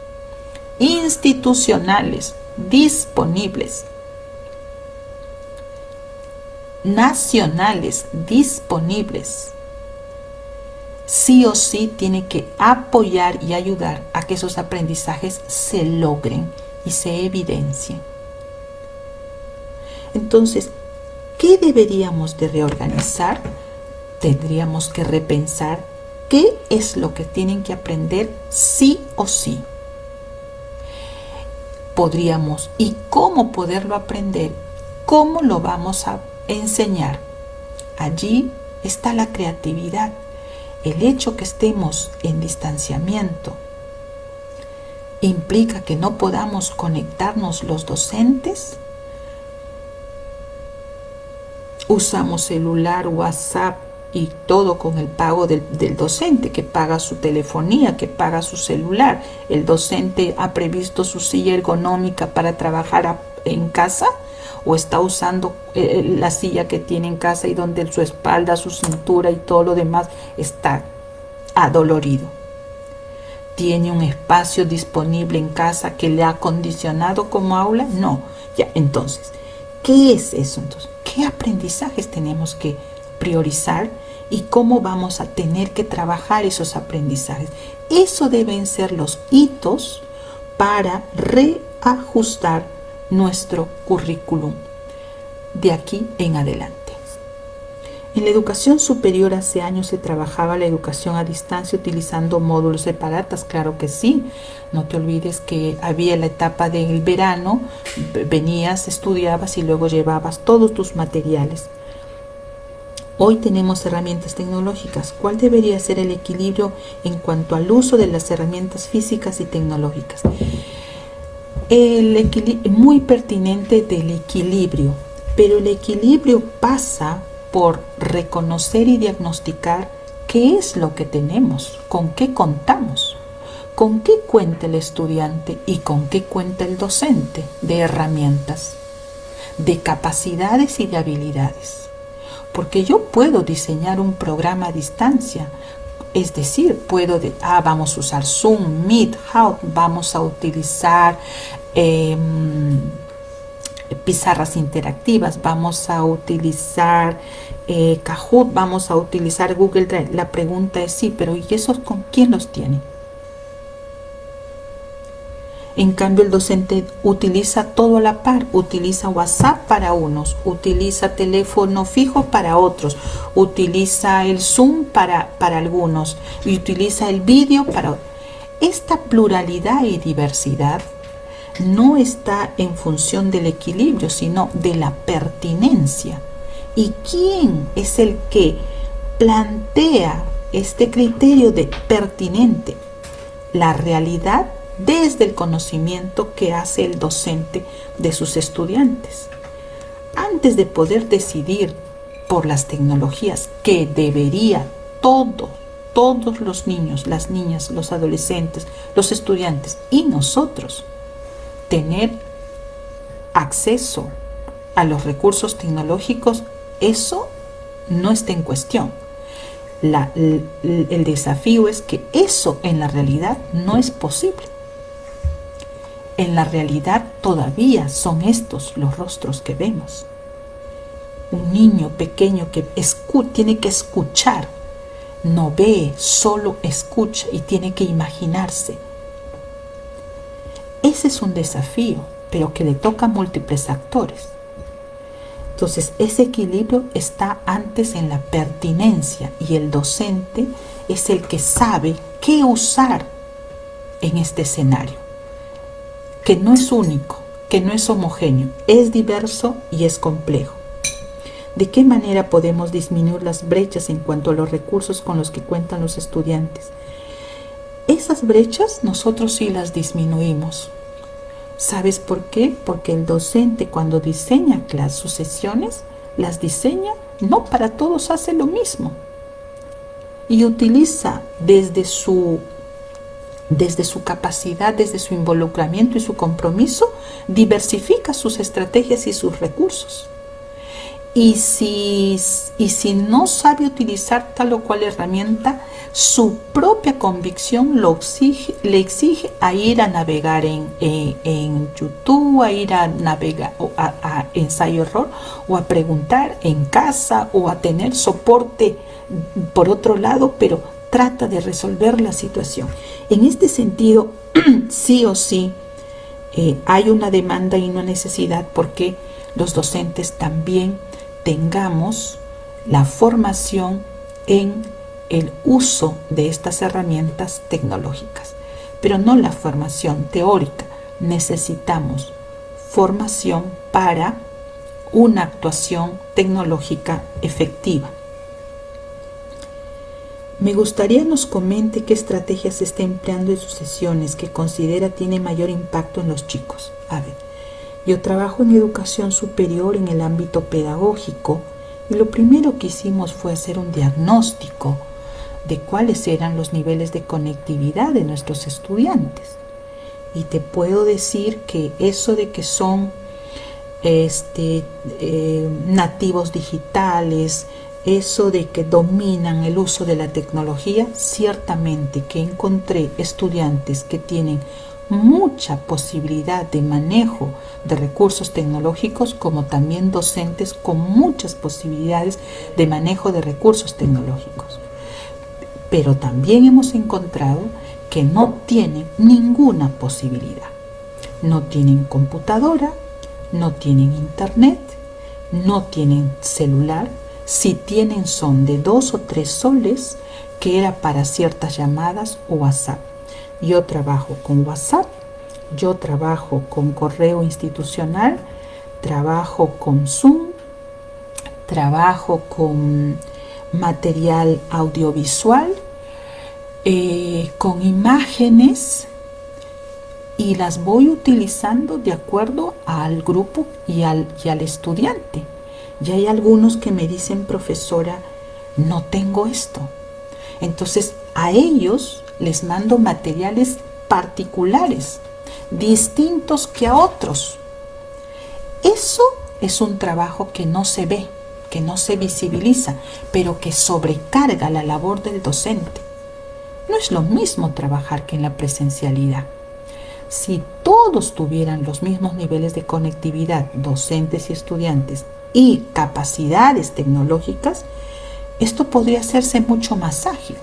institucionales disponibles, nacionales disponibles, sí o sí tiene que apoyar y ayudar a que esos aprendizajes se logren y se evidencien. Entonces, ¿qué deberíamos de reorganizar? Tendríamos que repensar qué es lo que tienen que aprender sí o sí. Podríamos, y cómo poderlo aprender, cómo lo vamos a enseñar. Allí está la creatividad. El hecho que estemos en distanciamiento implica que no podamos conectarnos los docentes. Usamos celular, WhatsApp y todo con el pago del docente, que paga su telefonía, que paga su celular. El docente ha previsto su silla ergonómica para trabajar en casa, o está usando la silla que tiene en casa y donde su espalda, su cintura y todo lo demás está adolorido. ¿Tiene un espacio disponible en casa que le ha acondicionado como aula? No. Ya, entonces, ¿qué es eso? Entonces, ¿qué aprendizajes tenemos que priorizar y cómo vamos a tener que trabajar esos aprendizajes? Eso deben ser los hitos para reajustar nuestro currículum de aquí en adelante. En la educación superior hace años se trabajaba la educación a distancia utilizando módulos separados, claro que sí. No te olvides que había la etapa del verano, venías, estudiabas y luego llevabas todos tus materiales. Hoy tenemos herramientas tecnológicas. ¿Cuál debería ser el equilibrio en cuanto al uso de las herramientas físicas y tecnológicas? Muy pertinente del equilibrio, pero el equilibrio pasa por reconocer y diagnosticar qué es lo que tenemos, con qué contamos, con qué cuenta el estudiante y con qué cuenta el docente de herramientas, de capacidades y de habilidades. Porque yo puedo diseñar un programa a distancia, es decir, vamos a usar Zoom, Meet, How, vamos a utilizar pizarras interactivas, vamos a utilizar Kahoot, vamos a utilizar Google Drive. La pregunta es sí, pero ¿y esos con quién los tiene? En cambio, el docente utiliza todo a la par, utiliza WhatsApp para unos, utiliza teléfono fijo para otros, utiliza el Zoom para algunos y utiliza el vídeo para otros. Esta pluralidad y diversidad no está en función del equilibrio, sino de la pertinencia. ¿Y quién es el que plantea este criterio de pertinente? La realidad desde el conocimiento que hace el docente de sus estudiantes. Antes de poder decidir por las tecnologías que debería todos los niños, las niñas, los adolescentes, los estudiantes y nosotros tener acceso a los recursos tecnológicos, eso no está en cuestión. El desafío es que eso en la realidad no es posible. En la realidad todavía son estos los rostros que vemos. Un niño pequeño que tiene que escuchar, no ve, solo escucha y tiene que imaginarse. Ese es un desafío, pero que le toca a múltiples actores. Entonces, ese equilibrio está antes en la pertinencia y el docente es el que sabe qué usar en este escenario, que no es único, que no es homogéneo, es diverso y es complejo. ¿De qué manera podemos disminuir las brechas en cuanto a los recursos con los que cuentan los estudiantes? Esas brechas nosotros sí las disminuimos. ¿Sabes por qué? Porque el docente cuando diseña sus sesiones, las diseña, no para todos hace lo mismo. Y utiliza desde su capacidad, desde su involucramiento y su compromiso, diversifica sus estrategias y sus recursos. Y si no sabe utilizar tal o cual herramienta, su propia convicción le exige a ir a navegar en YouTube, a ir a navegar a ensayo-error, o a preguntar en casa, o a tener soporte por otro lado, pero trata de resolver la situación. En este sentido, sí o sí, hay una demanda y una necesidad porque los docentes también tengamos la formación en el uso de estas herramientas tecnológicas, pero no la formación teórica. Necesitamos formación para una actuación tecnológica efectiva. Me gustaría nos comente qué estrategias se está empleando en sus sesiones que considera tiene mayor impacto en los chicos. A ver, yo trabajo en educación superior en el ámbito pedagógico y lo primero que hicimos fue hacer un diagnóstico de cuáles eran los niveles de conectividad de nuestros estudiantes. Y te puedo decir que eso de que son nativos digitales, eso de que dominan el uso de la tecnología, ciertamente que encontré estudiantes que tienen mucha posibilidad de manejo de recursos tecnológicos, como también docentes con muchas posibilidades de manejo de recursos tecnológicos. Pero también hemos encontrado que no tienen ninguna posibilidad. No tienen computadora, no tienen internet, no tienen celular. Si tienen son de 2 o 3 soles, que era para ciertas llamadas o WhatsApp. Yo trabajo con WhatsApp, yo trabajo con correo institucional, trabajo con Zoom, trabajo con material audiovisual, con imágenes, y las voy utilizando de acuerdo al grupo y al estudiante. Y hay algunos que me dicen: profesora, no tengo esto. Entonces a ellos les mando materiales particulares, distintos que a otros. Eso es un trabajo que no se ve, que no se visibiliza, pero que sobrecarga la labor del docente. No es lo mismo trabajar que en la presencialidad. Si todos tuvieran los mismos niveles de conectividad, docentes y estudiantes, y capacidades tecnológicas, esto podría hacerse mucho más ágil.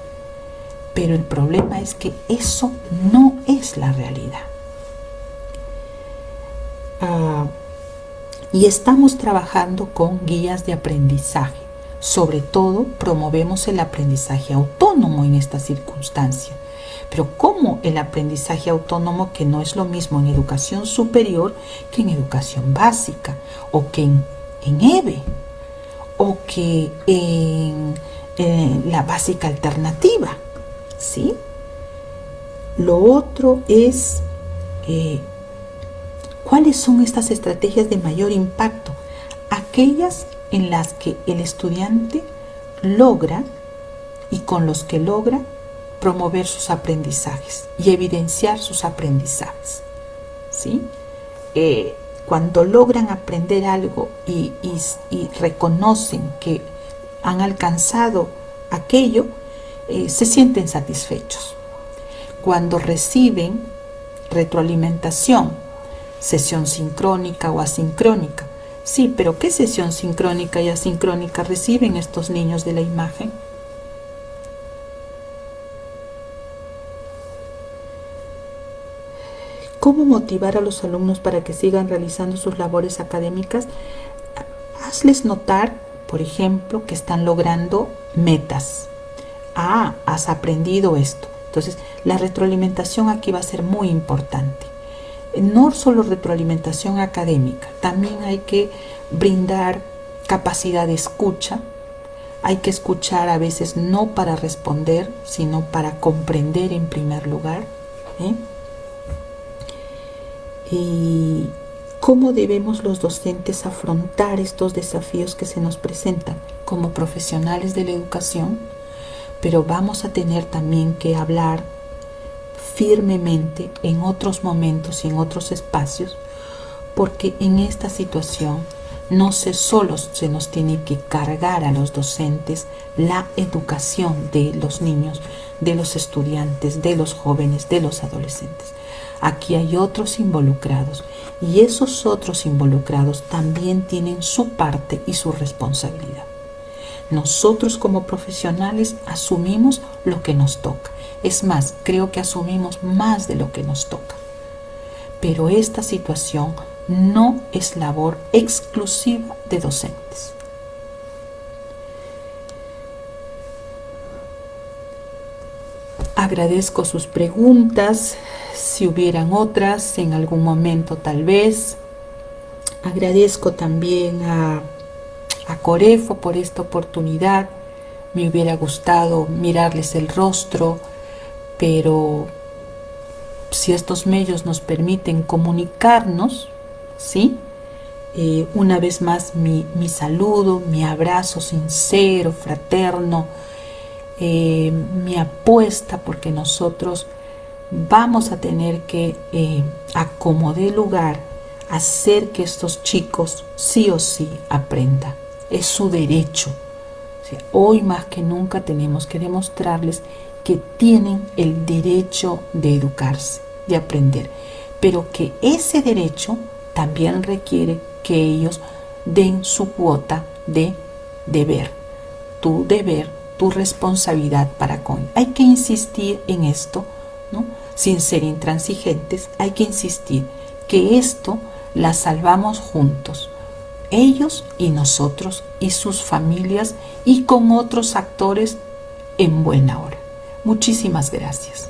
Pero el problema es que eso no es la realidad. Y estamos trabajando con guías de aprendizaje. Sobre todo, promovemos el aprendizaje autónomo en esta circunstancia. Pero ¿cómo el aprendizaje autónomo, que no es lo mismo en educación superior que en educación básica, o que en EVE, o que en la básica alternativa? ¿Sí? Lo otro es ¿cuáles son estas estrategias de mayor impacto? Aquellas en las que el estudiante logra, y con los que logra, promover sus aprendizajes y evidenciar sus aprendizajes. ¿Sí? Cuando logran aprender algo y reconocen que han alcanzado aquello, se sienten satisfechos. Cuando reciben retroalimentación, sesión sincrónica o asincrónica. Sí, pero ¿qué sesión sincrónica y asincrónica reciben estos niños de la imagen? ¿Cómo motivar a los alumnos para que sigan realizando sus labores académicas? Hazles notar, por ejemplo, que están logrando metas. Has aprendido esto. Entonces, la retroalimentación aquí va a ser muy importante. No solo retroalimentación académica, también hay que brindar capacidad de escucha. Hay que escuchar a veces no para responder, sino para comprender en primer lugar. Y cómo debemos los docentes afrontar estos desafíos que se nos presentan como profesionales de la educación, pero vamos a tener también que hablar firmemente en otros momentos y en otros espacios, porque en esta situación no solo se nos tiene que cargar a los docentes la educación de los niños, de los estudiantes, de los jóvenes, de los adolescentes. Aquí hay otros involucrados, y esos otros involucrados también tienen su parte y su responsabilidad. Nosotros como profesionales asumimos lo que nos toca. Es más, creo que asumimos más de lo que nos toca. Pero esta situación no es labor exclusiva de docentes. Agradezco sus preguntas, si hubieran otras en algún momento tal vez. Agradezco también a Corefo por esta oportunidad. Me hubiera gustado mirarles el rostro, pero si estos medios nos permiten comunicarnos, ¿sí? Una vez más mi saludo, mi abrazo sincero, fraterno, mi apuesta, porque nosotros vamos a tener que, a como dé lugar, hacer que estos chicos sí o sí aprendan. Es su derecho, O sea, hoy más que nunca tenemos que demostrarles que tienen el derecho de educarse, de aprender, pero que ese derecho también requiere que ellos den su cuota de deber, tu responsabilidad para con. Hay que insistir en esto, ¿no? Sin ser intransigentes, hay que insistir que esto la salvamos juntos, ellos y nosotros y sus familias y con otros actores en buena hora. Muchísimas gracias.